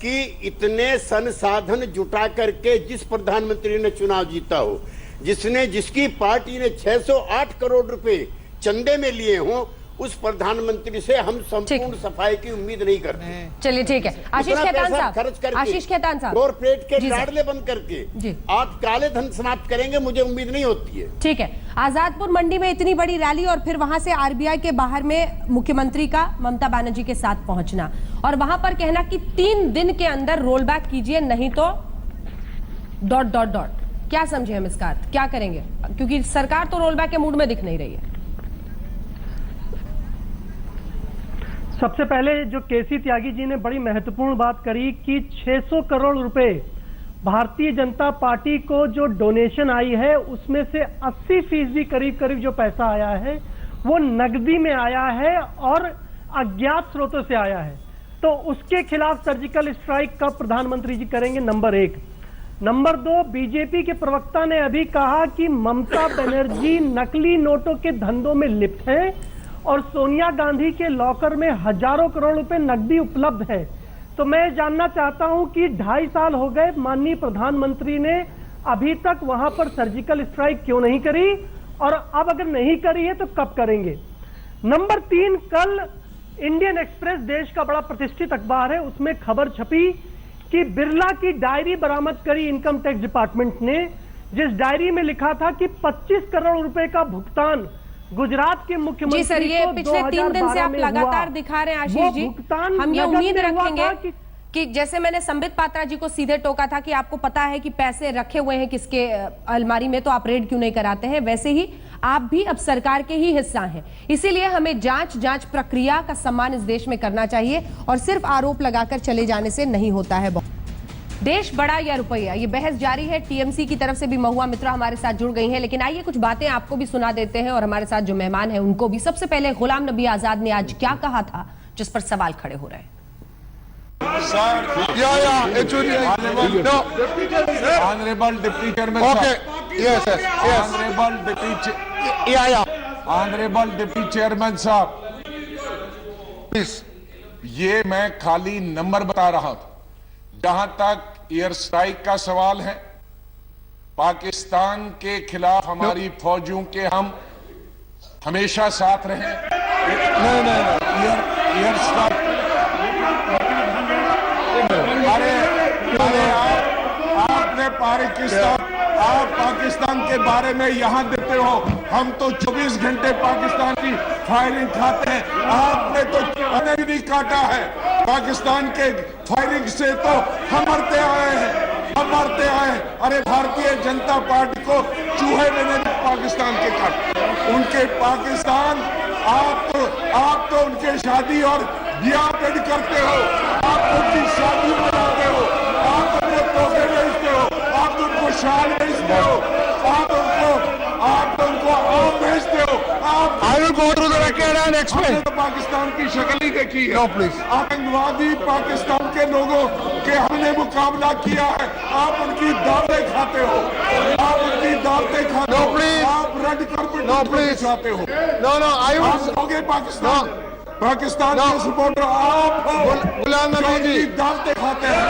कि इतने संसाधन जुटा करके जिस प्रधानमंत्री ने चुनाव जीता हो, जिसकी पार्टी ने 608 करोड़ रुपए चंदे में लिए हों, उस प्रधानमंत्री से हम संपूर्ण सफाई की उम्मीद नहीं करते। चलिए ठीक है, आशीष खेतान साहब, खर्च करके, आशीष खेतान साहब, कॉर्पोरेट के लाडले बंद करके आप काले धन समाप्त करेंगे, मुझे उम्मीद नहीं होती है। ठीक है, आजादपुर मंडी में इतनी बड़ी रैली और फिर वहां से आरबीआई के बाहर में मुख्यमंत्री का ममता बनर्जी के साथ पहुंचना और वहां पर कहना कि 3 दिन के अंदर रोल बैक कीजिए, नहीं तो ... क्या समझे हम इसका अर्थ, क्या करेंगे? क्योंकि सरकार तो रोल बैक के मूड में दिख नहीं रही है। सबसे पहले जो केसी त्यागी जी ने बड़ी महत्वपूर्ण बात करी कि 600 करोड़ रुपए भारतीय जनता पार्टी को जो डोनेशन आई है उसमें से 80% करीब जो पैसा आया है वो नकदी में आया है और अज्ञात स्रोतों से आया है। तो उसके खिलाफ सर्जिकल स्ट्राइक कब प्रधानमंत्री जी करेंगे, नंबर 1। नंबर 2, बीजेपी के प्रवक्ता ने अभी कहा कि ममता बनर्जी नकली नोटों के धंधों में लिप्त हैं और सोनिया गांधी के लॉकर में हजारों करोड़ रुपए नकदी उपलब्ध है। तो मैं जानना चाहता हूं कि 2.5 साल हो गए, माननीय प्रधानमंत्री ने अभी तक वहां पर सर्जिकल स्ट्राइक क्यों नहीं करी, और अब अगर नहीं करी है तो कब करेंगे। नंबर 3, कल इंडियन एक्सप्रेस देश का बड़ा प्रतिष्ठित अखबार है, उसमें खबर छपी कि बिरला की डायरी बरामद करी इनकम टैक्स डिपार्टमेंट ने, जिस डायरी में लिखा था कि 25 करोड़ रुपए का भुगतान गुजरात के मुख्यमंत्री जी सर, ये पिछले 3 दिन से आप लगातार दिखा रहे हैं आशीष जी। हम ये उम्मीद रखेंगे कि जैसे मैंने संबित पात्रा जी को सीधे टोका था कि आपको पता है कि पैसे रखे हुए हैं किसके अलमारी में, तो आप रेड क्यों नहीं कराते हैं, वैसे ही आप भी अब सरकार के ही हिस्सा हैं। इसीलिए हमें जांच प्रक्रिया का सम्मान इस देश में करना चाहिए और सिर्फ आरोप लगाकर चले जाने से नहीं होता है। देश बड़ा या रुपया, ये बहस जारी है। टीएमसी की तरफ से भी महुआ मित्रा हमारे साथ जुड़ गई हैं, लेकिन आइए कुछ बातें आपको भी सुना देते हैं और हमारे साथ जो मेहमान हैं उनको भी। सबसे पहले गुलाम नबी आजाद ने आज क्या कहा था, जिस पर सवाल खड़े हो रहे हैं। Honorable Deputy Chairman, Honorable Deputy Chairman साहब, ये मैं खाली नंबर बता रहा था। जहां तक एयर स्ट्राइक का सवाल है, पाकिस्तान के खिलाफ हमारी फौजियों के हम हमेशा साथ रहे। एयर स्ट्राइक, अरे आपने आप पाकिस्तान के बारे में यहां देते हो, हम तो 24 घंटे पाकिस्तान की फायरिंग खाते हैं। आपने तो अनेक भी काटा है पाकिस्तान के फायरिंग से, तो हम मरते आए हैं। अरे भारतीय जनता पार्टी को चूहे मैंने पाकिस्तान के काट, उनके पाकिस्तान, आप तो उनके शादी और ब्याह पेड करते हो, आप उनकी शादी मनाते हो, आप उनको तोहफे भेजते हो, आप उनको शाल भेजते हो, आप उनको आम भेजते हो। आपने तो पाकिस्तान की शक्ल ही देखी है। आतंकवादी पाकिस्तान के लोगों के हमने मुकाबला किया है, आप उनकी दावतें खाते हो, आप रेड कार्पेट चाहते हो। आप होगे पाकिस्तान के सपोर्टर, आप गुलाम नबी जी दावतें खाते हैं।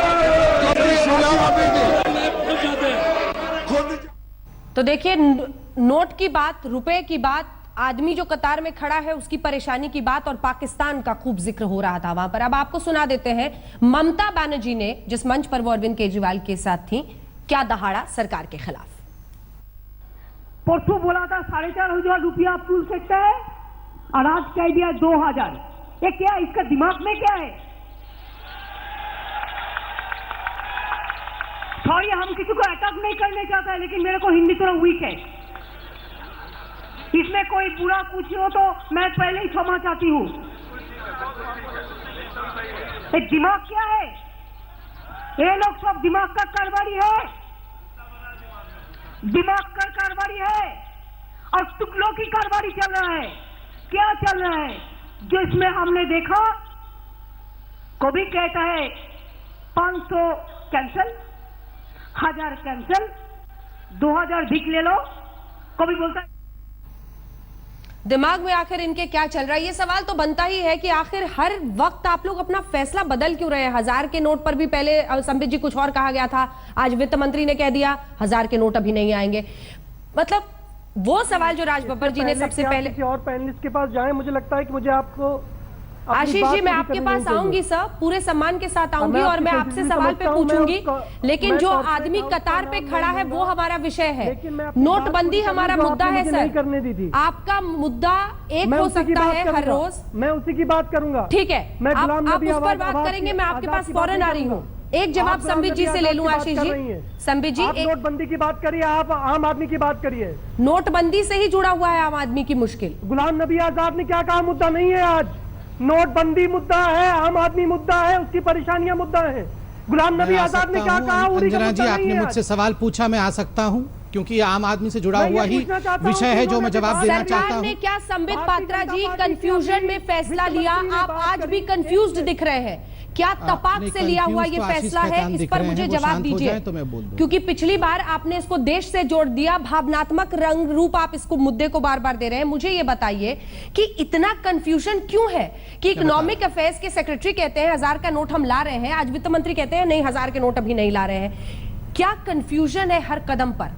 तो देखिए, नोट की बात, रुपए की बात, आदमी जो कतार में खड़ा है उसकी परेशानी की बात और पाकिस्तान का खूब जिक्र हो रहा था वहां पर। अब आपको सुना देते हैं ममता बनर्जी ने जिस मंच पर वो अरविंद केजरीवाल के साथ थी, क्या दहाड़ा सरकार के खिलाफ। परसों बोला था 4,500 रुपया पुल सकता है और आज कह दिया 2,000। ये क्या, इसका दिमाग में क्या है? सॉरी, हम किसी को अटैक नहीं करने चाहते हैं, लेकिन मेरे को हिंदी थोड़ा वीक है। इसमें कोई बुरा कुछ हो तो मैं पहले ही क्षमा चाहती हूँ। दिमाग क्या है? ये लोग सब दिमाग का कारोबारी है, दिमाग का कारोबारी है और टुकड़ों की कारोबारी चल रहा है। क्या चल रहा है? जिसमें हमने देखा, कभी कहता है 500 कैंसिल, 1000 कैंसिल, 2000 भीख ले लो, कभी बोलता है। दिमाग में आखिर इनके क्या चल रहा है, ये सवाल तो बनता ही है कि आखिर हर वक्त आप लोग अपना फैसला बदल क्यों रहे हैं। 1000 के नोट पर भी पहले संबित जी कुछ और कहा गया था, आज वित्त मंत्री ने कह दिया 1000 के नोट अभी नहीं आएंगे। मतलब वो सवाल जो राज बब्बर जी ने सबसे पहले किसी और पैनलिस्ट के पास जाएं, मुझे लगता है कि मुझे आपको आशीष जी, मैं आपके पास आऊंगी सर, पूरे सम्मान के साथ आऊंगी और मैं आपसे सवाल पे पूछूंगी, लेकिन जो आदमी कतार पे खड़ा है वो हमारा विषय है। नोटबंदी हमारा मुद्दा है सर, आपका मुद्दा एक हो सकता है हर रोज, मैं उसी की बात करूंगा। ठीक है, आप उस पर बात करेंगे, मैं आपके पास फौरन आ रही हूँ। एक जवाब संबित जी से ले लूं। आशीष जी, संबित जी, नोटबंदी की बात करिए, आप आम आदमी की बात करिए। नोटबंदी से ही जुड़ा हुआ है आम आदमी की मुश्किल। गुलाम नबी आजाद ने क्या कहा? मुद्दा नहीं है आज, नोटबंदी मुद्दा है, आम आदमी मुद्दा है, उसकी परेशानियां मुद्दा है। गुलाम नबी आजाद ने क्या कहा? अंजना जी, आपने मुझसे सवाल पूछा, मैं आ सकता हूँ, क्योंकि आम आदमी से जुड़ा हुआ ही विषय है जो मैं जवाब देना चाहता हूँ। सरकार ने क्या संबित पात्रा जी कंफ्यूजन में फैसला लिया? आप आज भी कंफ्यूज्ड दिख रहे हैं, क्या तपाक से लिया हुआ ये फैसला है? इस पर मुझे जवाब दीजिए, तो मैं बोल दूं। क्योंकि पिछली बार आपने इसको देश से जोड़ दिया, भावनात्मक रंग रूप आप इसको मुद्दे को बार बार दे रहे हैं। मुझे ये बताइए कि इतना कंफ्यूजन क्यों है कि इकोनॉमिक अफेयर्स के सेक्रेटरी कहते हैं 1000 का नोट हम ला रहे हैं, आज वित्त मंत्री कहते हैं नहीं 1000 के नोट अभी नहीं ला रहे हैं। क्या कंफ्यूजन है हर कदम पर?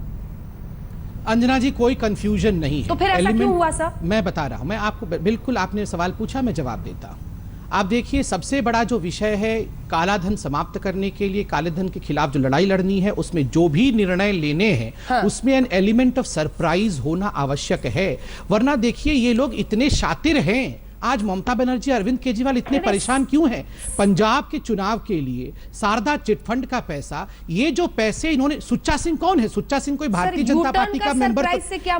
अंजना जी, कोई कंफ्यूजन नहीं है। तो फिर ऐसा क्यों हुआ सर? मैं बता रहा हूं, मैं आपको बिल्कुल, आपने सवाल पूछा, मैं जवाब देता हूं। आप देखिए, सबसे बड़ा जो विषय है काला धन समाप्त करने के लिए, काले धन के खिलाफ जो लड़ाई लड़नी है, उसमें जो भी निर्णय लेने हैं, हाँ। उसमें एन एलिमेंट ऑफ सरप्राइज होना आवश्यक है। वरना देखिए, ये लोग इतने शातिर हैं, आज ममता बनर्जी, अरविंद केजरीवाल इतने परेशान क्यों हैं? पंजाब के चुनाव के लिए शारदा चिटफंड का पैसा, ये जो पैसे इन्होंने, सुच्चा सिंह कौन है? सुच्चा सिंह कोई भारतीय जनता पार्टी का मेंबर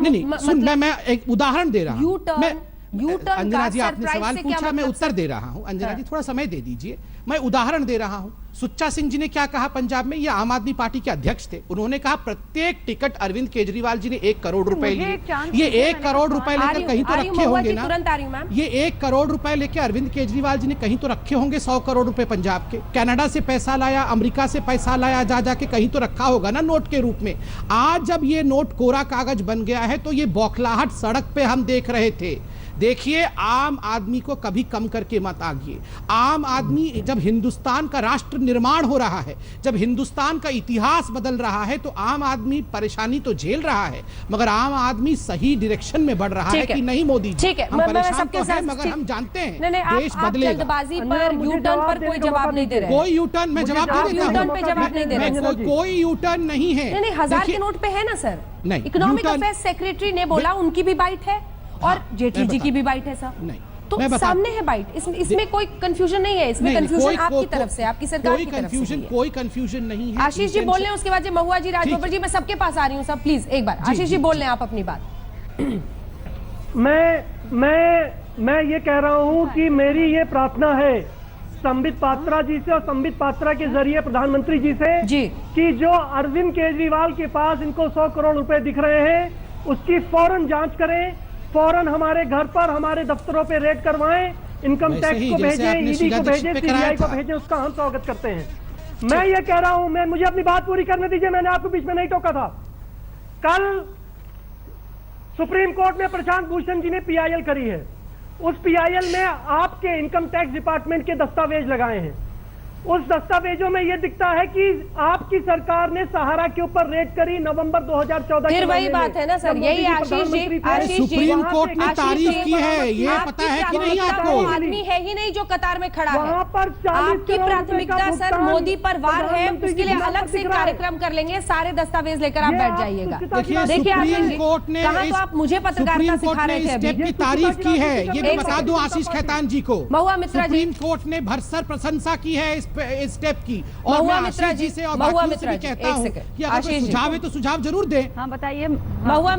नहीं। सुन, मैं एक उदाहरण दे रहा हूं। अंजना जी, आपने सवाल पूछा, मैं उत्तर दे रहा हूं। अंजना जी, थोड़ा समय दे दीजिए, मैं उदाहरण दे रहा हूं। सुच्चा सिंह जी ने क्या कहा पंजाब में? ये आम आदमी पार्टी के अध्यक्ष थे, उन्होंने कहा प्रत्येक टिकट अरविंद केजरीवाल जी ने 1 करोड़ रुपए लिए। ये 1 करोड़ रुपए लेकर कहीं तो रखे होंगे ना? ये 1 करोड़ रुपए लेकर अरविंद केजरीवाल जी ने कहीं तो रखे होंगे, 100 करोड़ रुपए पंजाब के। कनाडा से पैसा लाया, अमेरिका से पैसा लाया, जा जाके कहीं तो रखा होगा ना नोट के रूप में। आज जब ये नोट कोरा कागज बन गया है, तो ये बौखलाहट सड़क पे हम देख रहे थे। देखिए, आम आदमी को कभी कम करके मत आगिए। आम आदमी, जब हिंदुस्तान का राष्ट्र निर्माण हो रहा है, जब हिंदुस्तान का इतिहास बदल रहा है, तो आम आदमी परेशानी तो झेल रहा है, मगर आम आदमी सही डायरेक्शन में बढ़ रहा है कि नहीं मोदी जी? ठीक है, हम परेशान तो हैं, मगर हम जानते हैं देश बदलेगा। जल्दबाजी पर, यू टर्न पर कोई जवाब नहीं दे रहे। कोई यू टर्न, मैं जवाब दे देता हूं, कोई यू टर्न नहीं है। 1000 के नोट पे है ना सर? नहीं, इकोनॉमिक अफेयर्स सेक्रेटरी ने बोला उनकी भी बाइट है और जेटली जी की भी बाइट है सर। नहीं, तो सामने है बाइट, इसमें कोई कंफ्यूजन नहीं है। इसमें कंफ्यूजन आपकी तरफ से, आपकी सरकार की तरफ से। कोई कंफ्यूजन नहीं है। आशीष जी बोल रहे हैं, उसके बाद महुआ जी, राज बब्बर जी, मैं सबके पास आ रही हूँ सब, प्लीज एक बार आशीष जी बोल रहे हैं आप अपनी बात। मैं ये कह रहा हूँ कि मेरी ये प्रार्थना है संबित पात्रा जी से और संबित पात्रा के जरिए प्रधानमंत्री जी से कि जो अरविंद केजरीवाल के पास इनको 100 करोड़ रुपए दिख रहे हैं, उसकी फौरन जांच करें, फौरन हमारे घर पर, हमारे दफ्तरों पे रेड करवाएं, इनकम टैक्स को भेजें, ईडी को भेजें, सीबीआई को भेजें, उसका हम स्वागत करते हैं। मैं ये कह रहा हूं, मुझे अपनी बात पूरी करने दीजिए, मैंने आपको बीच में नहीं टोका था। कल सुप्रीम कोर्ट में प्रशांत भूषण जी ने पीआईएल करी है, उस पीआईएल में आपके इनकम टैक्स डिपार्टमेंट के दस्तावेज लगाए हैं। उस दस्तावेजों में यह दिखता है कि आपकी सरकार ने सहारा के ऊपर रेड करी नवंबर 2014। फिर वही बात है ना सर, यही आशीष जी, सुप्रीम कोर्ट ने तारीफ की है, ये पता है कि नहीं आपको? आदमी है ही नहीं जो कतार में खड़ा है। वहाँ पर आपकी प्राथमिकता सर मोदी पर वार है, उसके लिए अलग से कार्यक्रम कर लेंगे, सारे दस्तावेज लेकर आप बैठ जाइएगा। देखिए, सुप्रीम कोर्ट ने, आप मुझे पत्रकारिता सिखा रहे थे, स्टेप की तारीफ की है, ये भी बता दो आशीष खेतान जी को। महुआ मित्रा जी, सुप्रीम कोर्ट ने भरसर प्रशंसा की है इस स्टेप की, और मैं आशीष जी से और महुआ बाकियों से भी कहता हूं कि अगर कोई सुझाव है तो सुझाव जरूर दें। हाँ बताइए महुआ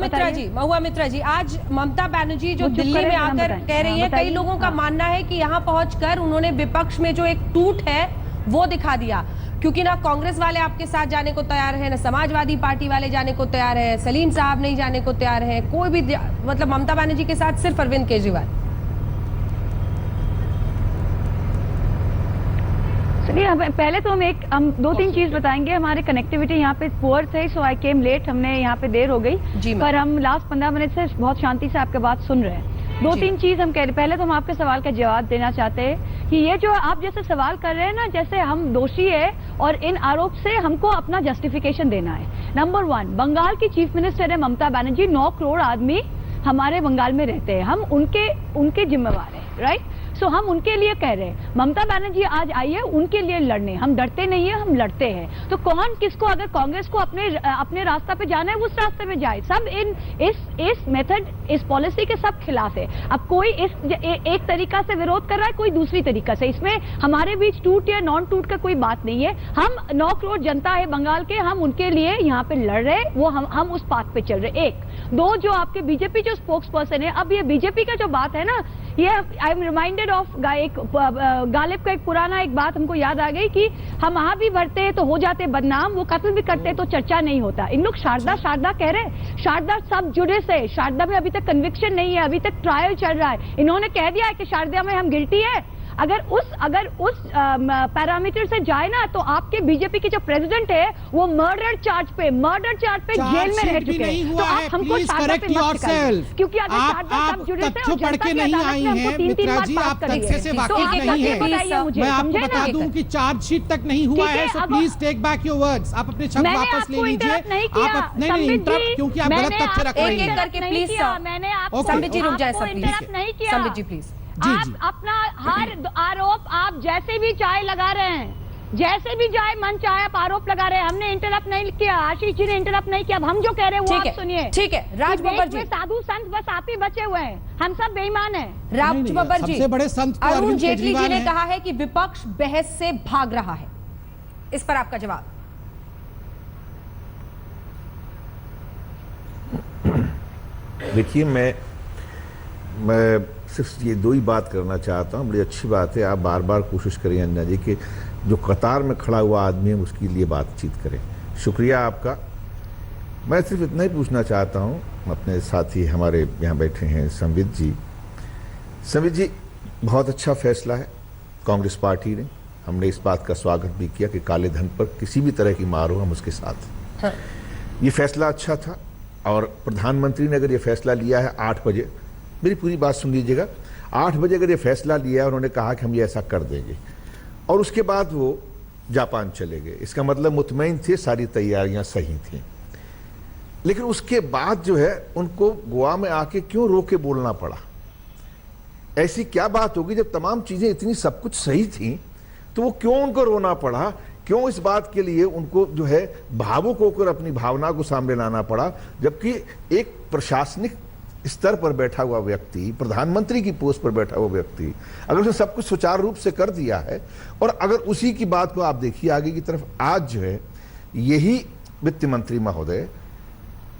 मित्रा जी, आज ममता बनर्जी जो दिल्ली में आकर कह रही है, कई लोगों का मानना है कि यहाँ पहुंचकर उन्होंने विपक्ष में जो एक टूट है वो दिखा दिया, क्योंकि ना कांग्रेस वाले आपके साथ जाने को तैयार है, ना समाजवादी पार्टी वाले जाने को तैयार है, सलीम साहब नहीं जाने को तैयार है, कोई भी, मतलब ममता बनर्जी के साथ सिर्फ अरविंद केजरीवाल। पहले तो हम 2-3 चीज बताएंगे। हमारे कनेक्टिविटी यहाँ पे पुअर थे, सो आई केम लेट, हमने यहाँ पे देर हो गई, पर हम लास्ट 15 मिनट से बहुत शांति से आपके बात सुन रहे हैं। 2-3 चीज हम कह रहे, पहले तो हम आपके सवाल का जवाब देना चाहते हैं कि ये जो आप जैसे सवाल कर रहे हैं ना, जैसे हम दोषी है और इन आरोप से हमको अपना जस्टिफिकेशन देना है, नंबर 1, बंगाल की चीफ मिनिस्टर है ममता बनर्जी। 9 करोड़ आदमी हमारे बंगाल में रहते हैं, हम उनके जिम्मेवार हैं, राइट। सो हम उनके लिए कह रहे हैं, ममता बनर्जी आज आई है उनके लिए लड़ने, हम डरते नहीं है, हम लड़ते हैं। तो कौन किसको, अगर कांग्रेस को अपने रास्ता पे जाना है उस रास्ते में जाए। सब इस मेथड, इस पॉलिसी के सब खिलाफ है। अब कोई एक तरीका से विरोध कर रहा है, कोई दूसरी तरीका से, इसमें हमारे बीच टूट या नॉन टूट का कोई बात नहीं है। हम 9 करोड़ जनता है बंगाल के, हम उनके लिए यहाँ पे लड़ रहे, वो हम उस पाथ पे चल रहे। 1, 2, जो आपके बीजेपी जो स्पोक्स पर्सन है, अब ये बीजेपी का जो बात है ना, ये I am reminded of Ghalib का एक पुराना एक बात हमको याद आ गई कि हम वहां भी भरते हैं तो हो जाते बदनाम, वो कत्ल भी करते तो चर्चा नहीं होता। इन लोग शारदा कह रहे हैं, शारदा सब जुड़े से, शारदा में अभी तक कन्विक्शन नहीं है, अभी तक ट्रायल चल रहा है। इन्होंने कह दिया है कि शारदा में हम गिल्टी है। अगर उस पैरामीटर से जाए ना, तो आपके बीजेपी के जो प्रेसिडेंट है वो मर्डर चार्ज पे जेल में रह चुके हैं। तो आप हमको शारदा पे मत शिकायत, क्योंकि अगर शारदा सब जुड़े थे और जनता की अदालत में हमको 3-3 बार पास करी है। तो आप बताइए मुझे, मैं आपको बता दूं कि चार्जशीट तक नहीं हुआ है, so please take back your words. आप अपने शब्द वापस ले लीजिए। आप नहीं इंटरप्ट, क्योंकि आप गलत तथ्य रख रही हैं। करके प्लीज मैंने संबित जी रुक जाए सब, इंटरप्ट नहीं किया। संबित जी प्लीज, आप अपना हर आरोप आप जैसे भी चाहे लगा रहे हैं, जैसे भी चाहे मन चाहे आप आरोप लगा रहे हैं। हमने इंटरप्ट नहीं किया, आशीष जी ने इंटरप्ट नहीं किया। अब हम जो कह रहे हैं वो आप सुनिए। ठीक है, राज बब्बर जी, साधु संत बस आप ही बचे हुए हैं, हम सब बेईमान हैं। राज बब्बर जी, सबसे बड़े संत अरुण जेटली जी ने कहा है कि विपक्ष बहस से भाग रहा है, इस पर आपका जवाब। देखिए, मैं सिर्फ ये 2 ही बात करना चाहता हूँ। बड़ी अच्छी बात है, आप बार बार कोशिश करें अंजना जी कि जो कतार में खड़ा हुआ आदमी है उसके लिए बातचीत करें। शुक्रिया आपका। मैं सिर्फ इतना ही पूछना चाहता हूँ, अपने साथी हमारे यहाँ बैठे हैं संबित जी। संबित जी, बहुत अच्छा फैसला है कांग्रेस पार्टी ने, हमने इस बात का स्वागत भी किया कि काले धन पर किसी भी तरह की मार हो हम उसके साथ। हाँ। ये फैसला अच्छा था, और प्रधानमंत्री ने अगर ये फैसला लिया है 8 बजे, मेरी पूरी बात सुन लीजिएगा, 8 बजे अगर ये फैसला लिया है, उन्होंने कहा कि हम ये ऐसा कर देंगे, और उसके बाद वो जापान चले गए, इसका मतलब मुतमईन थे, सारी तैयारियां सही थी। लेकिन उसके बाद जो है उनको गोवा में आके क्यों रो के बोलना पड़ा? ऐसी क्या बात होगी जब तमाम चीजें इतनी सब कुछ सही थी, तो वो क्यों उनको रोना पड़ा? क्यों इस बात के लिए उनको जो है भावुक होकर अपनी भावना को सामने लाना पड़ा? जबकि एक प्रशासनिक स्तर पर बैठा हुआ व्यक्ति, प्रधानमंत्री की पोस्ट पर बैठा हुआ व्यक्ति, अगर उसने सब कुछ सुचारू रूप से कर दिया है, और अगर उसी की बात को आप देखिए आगे की तरफ, आज जो है यही वित्त मंत्री महोदय,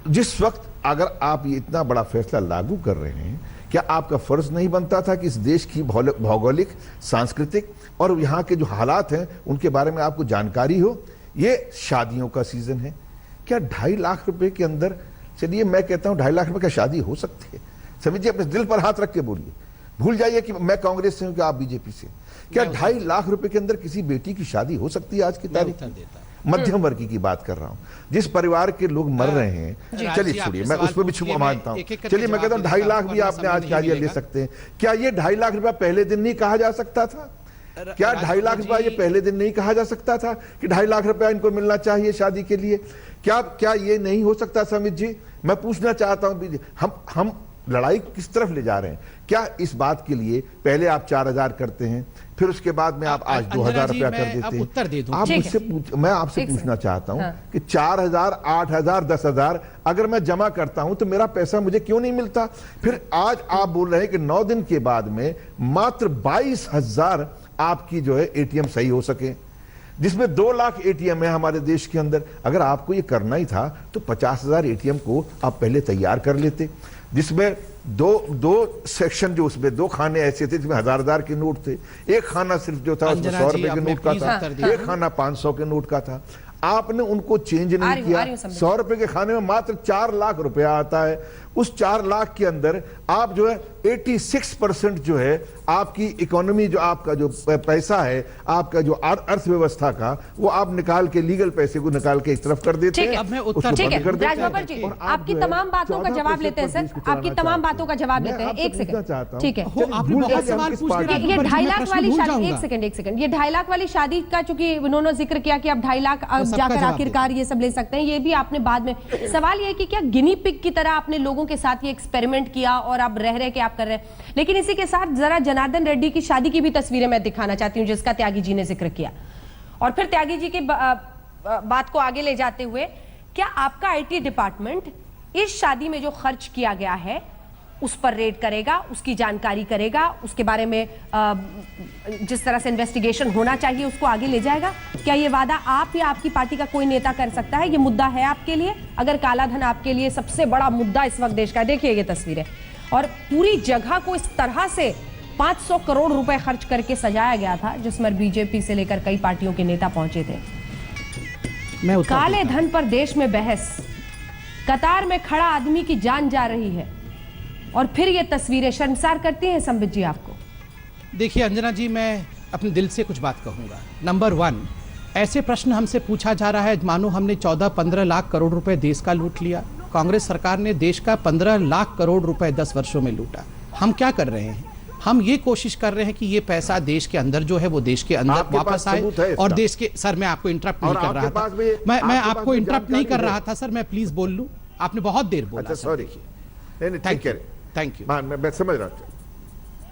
जिस वक्त अगर आप ये इतना बड़ा फैसला लागू कर रहे हैं, क्या आपका फर्ज नहीं बनता था कि इस देश की भौगोलिक, सांस्कृतिक और यहाँ के जो हालात हैं उनके बारे में आपको जानकारी हो? ये शादियों का सीजन है, क्या 2.5 लाख रुपए के अंदर, चलिए मैं कहता हूं 2.5 लाख रुपए का शादी हो सकती है? समझिए, अपने दिल पर हाथ रख के बोलिए, भूल जाइए कि मैं कांग्रेस से हूं कि आप बीजेपी से। क्या 2.5 लाख रुपए के अंदर किसी बेटी की शादी हो सकती है आज की तारीख में? मध्यम वर्ग की बात कर रहा हूं, जिस परिवार के लोग मर रहे हैं। चलिए छोड़िए, मैं उसमें भी छुपा मानता हूं। चलिए मैं कहता हूं 2.5 लाख भी आपने आज क्या ले सकते हैं। क्या ये 2.5 लाख रुपया पहले दिन नहीं कहा जा सकता था? क्या 2.5 लाख रुपया ये पहले दिन नहीं कहा जा सकता था कि 2.5 लाख रुपया इनको मिलना चाहिए शादी के लिए? क्या ये नहीं हो सकता? समित जी, मैं पूछना चाहता हूं, हम लड़ाई किस तरफ ले जा रहे हैं? क्या इस बात के लिए पहले आप 4,000 करते हैं, फिर उसके बाद में आप आज 2,000 रुपया कर देते हैं? उत्तर दे दूं। आप मुझसे मैं आपसे पूछना चाहता हूं कि 4,000, 8,000, 10,000 अगर मैं जमा करता हूं तो मेरा पैसा मुझे क्यों नहीं मिलता? फिर आज आप बोल रहे हैं कि 9 दिन के बाद में मात्र 22,000 आपकी जो है एटीएम सही हो सके, जिसमें 2 लाख एटीएम है हमारे देश के अंदर। अगर आपको ये करना ही था तो 50,000 एटीएम को आप पहले तैयार कर लेते, जिसमें दो सेक्शन, जो उसमें 2 खाने ऐसे थे जिसमें 1,000 के नोट थे, एक खाना सिर्फ जो था उसमें 100 रुपए के नोट का था, एक खाना 500 के नोट का था। आपने उनको चेंज नहीं किया। 100 रुपए के खाने में मात्र 4 लाख रुपया आता है, उस 4 लाख के अंदर आप जो है 86% जो है आपकी इकोनॉमी, जो आपका जो पैसा है, आपका जो अर्थव्यवस्था का, वो आप निकाल के लीगल पैसे को निकाल के एक तरफ कर देते हैं। अब मैं उत्तर ठीक है राजबब्बर जी, आपकी तमाम बातों का जवाब लेते हैं सर, आपकी तमाम बातों का जवाब लेते हैं। एक सेकंड, ठीक है, ये 2.5 लाख वाली शादी, एक सेकंड, ये 2.5 लाख वाली शादी का चूंकि उन्होंने जिक्र किया कि अब 2.5 लाख जाकर आखिरकार ये सब ले सकते हैं, ये भी आपने बाद में, सवाल ये है कि क्या गिनी पिग की तरह आपने लोगों के साथ ये एक्सपेरिमेंट किया और अब रह के आप कर रहे हैं। लेकिन इसी के साथ जरा जनार्दन रेड्डी की शादी की भी तस्वीरें मैं दिखाना चाहती हूं जिसका त्यागी जी ने जिक्र किया, और फिर त्यागी जी की बात को आगे ले जाते हुए, क्या आपका आईटी डिपार्टमेंट इस शादी में जो खर्च किया गया है उस पर रेड करेगा, उसकी जानकारी करेगा, उसके बारे में जिस तरह से इन्वेस्टिगेशन होना चाहिए उसको आगे ले जाएगा? क्या ये वादा आप या आपकी पार्टी का कोई नेता कर सकता है? ये मुद्दा है आपके लिए? अगर काला धन आपके लिए सबसे बड़ा मुद्दा इस वक्त देश का, देखिए ये तस्वीरें, और पूरी जगह को इस तरह से 500 करोड़ रुपए खर्च करके सजाया गया था जिसमें बीजेपी से लेकर कई पार्टियों के नेता पहुंचे थे। काले धन पर देश में बहस, कतार में खड़ा आदमी की जान जा रही है, और फिर ये तस्वीरें शर्मसार करती हैं संबित जी आपको? देखिए अंजना जी, मैं अपने दिल से कुछ बात कहूंगा। नंबर 1, ऐसे प्रश्न हमसे पूछा जा रहा है मानो हमने 14-15 लाख करोड़ रुपए देश का लूट लिया। कांग्रेस सरकार ने देश का 15 लाख करोड़ रुपए 10 वर्षों में लूटा। हम क्या कर रहे हैं? हम ये कोशिश कर रहे हैं कि ये पैसा देश के अंदर जो है वो देश के अंदर वापस आए, और देश के, सर मैं आपको इंटरप्ट नहीं कर रहा था, मैं आपको इंटरप्ट नहीं कर रहा था सर, मैं प्लीज बोल लूं, आपने बहुत देर बोला। सॉरी, थैंक यू, मैं समझ रहा था।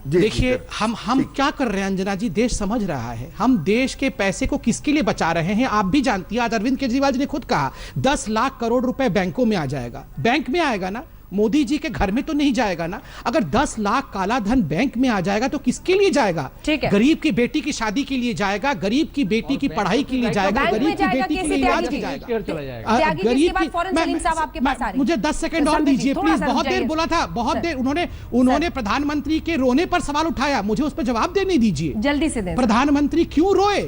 देखिए हम क्या कर रहे हैं अंजना जी, देश समझ रहा है, हम देश के पैसे को किसके लिए बचा रहे हैं आप भी जानती है। आज अरविंद केजरीवाल जी ने खुद कहा 10 लाख करोड़ रुपए बैंकों में आ जाएगा, बैंक में आएगा ना, मोदी जी के घर में तो नहीं जाएगा ना। अगर 10 लाख काला धन बैंक में आ जाएगा तो किसके लिए जाएगा? गरीब की बेटी की शादी के लिए जाएगा, गरीब की बेटी की पढ़ाई के लिए जाएगा, गरीब की बेटी के लिए इलाज के जाएगा, गरीब की। मुझे 10 सेकंड और दीजिए प्लीज, बहुत देर बोला था, बहुत देर उन्होंने प्रधानमंत्री के रोने पर सवाल उठाया, मुझे उस पर जवाब देने दीजिए जल्दी से। प्रधानमंत्री क्यों रोए?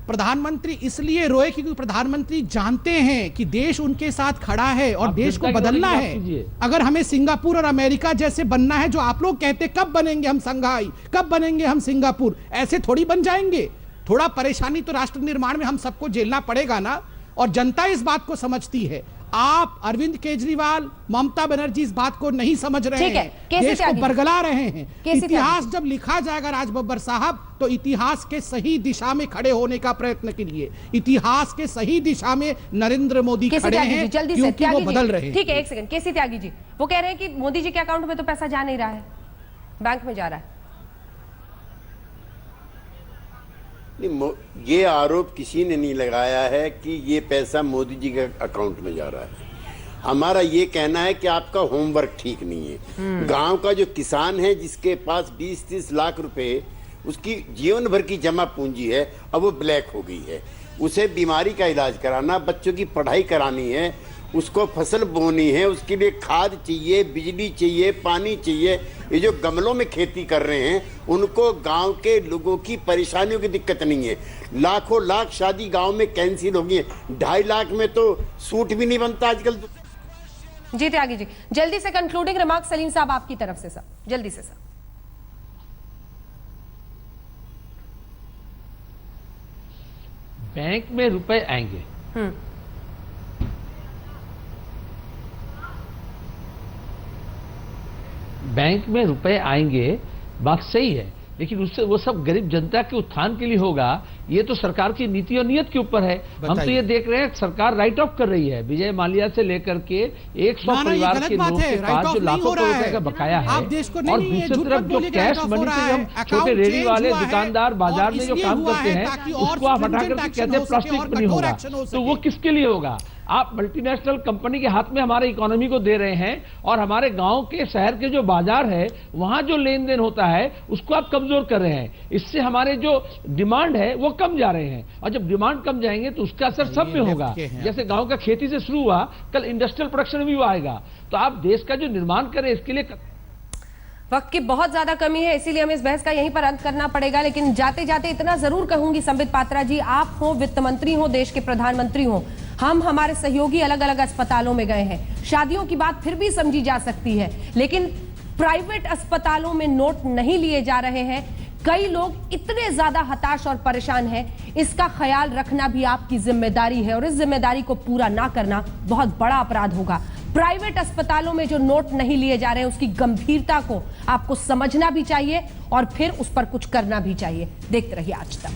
प्रधानमंत्री इसलिए रोए क्योंकि प्रधानमंत्री जानते हैं कि देश उनके साथ खड़ा है और देश को बदलना है। अगर हमें सिंगापुर और अमेरिका जैसे बनना है, जो आप लोग कहते कब बनेंगे हम संघाई, कब बनेंगे हम सिंगापुर, ऐसे थोड़ी बन जाएंगे। थोड़ा परेशानी तो राष्ट्र निर्माण में हम सबको झेलना पड़ेगा ना, और जनता इस बात को समझती है। आप अरविंद केजरीवाल, ममता बनर्जी इस बात को नहीं समझ रहे हैं, देश को बरगला रहे हैं। इतिहास जब लिखा जाएगा राजबब्बर साहब, तो इतिहास के सही दिशा में खड़े होने का प्रयत्न कीजिए। इतिहास के सही दिशा में नरेंद्र मोदी खड़े हैं क्योंकि वो बदल रहे हैं। ठीक है, एक सेकंड, केसी त्यागी जी, वो कह रहे हैं कि मोदी जी के अकाउंट में तो पैसा जा नहीं रहा है, बैंक में जा रहा है। ये आरोप किसी ने नहीं लगाया है कि ये पैसा मोदी जी के अकाउंट में जा रहा है। हमारा ये कहना है कि आपका होमवर्क ठीक नहीं है। गांव का जो किसान है जिसके पास 20-30 लाख रुपए उसकी जीवन भर की जमा पूंजी है, अब वो ब्लैक हो गई है। उसे बीमारी का इलाज कराना, बच्चों की पढ़ाई करानी है, उसको फसल बोनी है, उसके लिए खाद चाहिए, बिजली चाहिए, पानी चाहिए। ये जो गमलों में खेती कर रहे हैं उनको गांव के लोगों की परेशानियों की दिक्कत नहीं है। लाखों लाख शादी गांव में कैंसिल हो गई है, 2.5 लाख में तो सूट भी नहीं बनता आजकल। जी त्यागी जी, जल्दी से कंक्लूडिंग रिमार्क सलीम साहब आपकी तरफ से, सर जल्दी से। सर बैंक में रुपए आएंगे, बैंक में रुपए आएंगे, बात सही है, लेकिन उससे वो सब गरीब जनता के उत्थान के लिए होगा। ये तो सरकार की नीति और नियत के ऊपर है। हम तो ये देख रहे हैं सरकार राइट ऑफ कर रही है, विजय माल्या से लेकर के 100 परिवार के लोगों के पास जो लाखों करोड़ रुपए का बकाया है, और दूसरी तरफ जो कैश मनी से हम छोटे रेहड़ी वाले दुकानदार बाजार में जो काम करते हैं उसको आप हटा करके कहते हैं प्लास्टिक मनी होगा, तो वो किसके लिए होगा? आप मल्टीनेशनल कंपनी के हाथ में हमारे इकोनॉमी को दे रहे हैं, और हमारे गांव के शहर के जो बाजार है वहां जो लेन देन होता है उसको आप कमजोर कर रहे हैं। इससे हमारे जो डिमांड है वो कम जा रहे हैं, और जब डिमांड कम जाएंगे तो उसका असर सब में होगा। जैसे गांव का खेती से शुरू हुआ, कल इंडस्ट्रियल प्रोडक्शन भी आएगा। तो आप देश का जो निर्माण करें, इसके लिए वक्त की बहुत ज्यादा कमी है, इसीलिए हमें इस बहस का यहीं पर अंत करना पड़ेगा। लेकिन जाते जाते इतना जरूर कहूंगी संबित पात्रा जी, आप हो वित्त मंत्री हो, देश के प्रधानमंत्री हो, हम हमारे सहयोगी अलग अलग अस्पतालों में गए हैं, शादियों की बात फिर भी समझी जा सकती है, लेकिन प्राइवेट अस्पतालों में नोट नहीं लिए जा रहे हैं। कई लोग इतने ज्यादा हताश और परेशान हैं, इसका ख्याल रखना भी आपकी जिम्मेदारी है और इस जिम्मेदारी को पूरा ना करना बहुत बड़ा अपराध होगा। प्राइवेट अस्पतालों में जो नोट नहीं लिए जा रहे हैं उसकी गंभीरता को आपको समझना भी चाहिए और फिर उस पर कुछ करना भी चाहिए। देखते रहिए आज तक।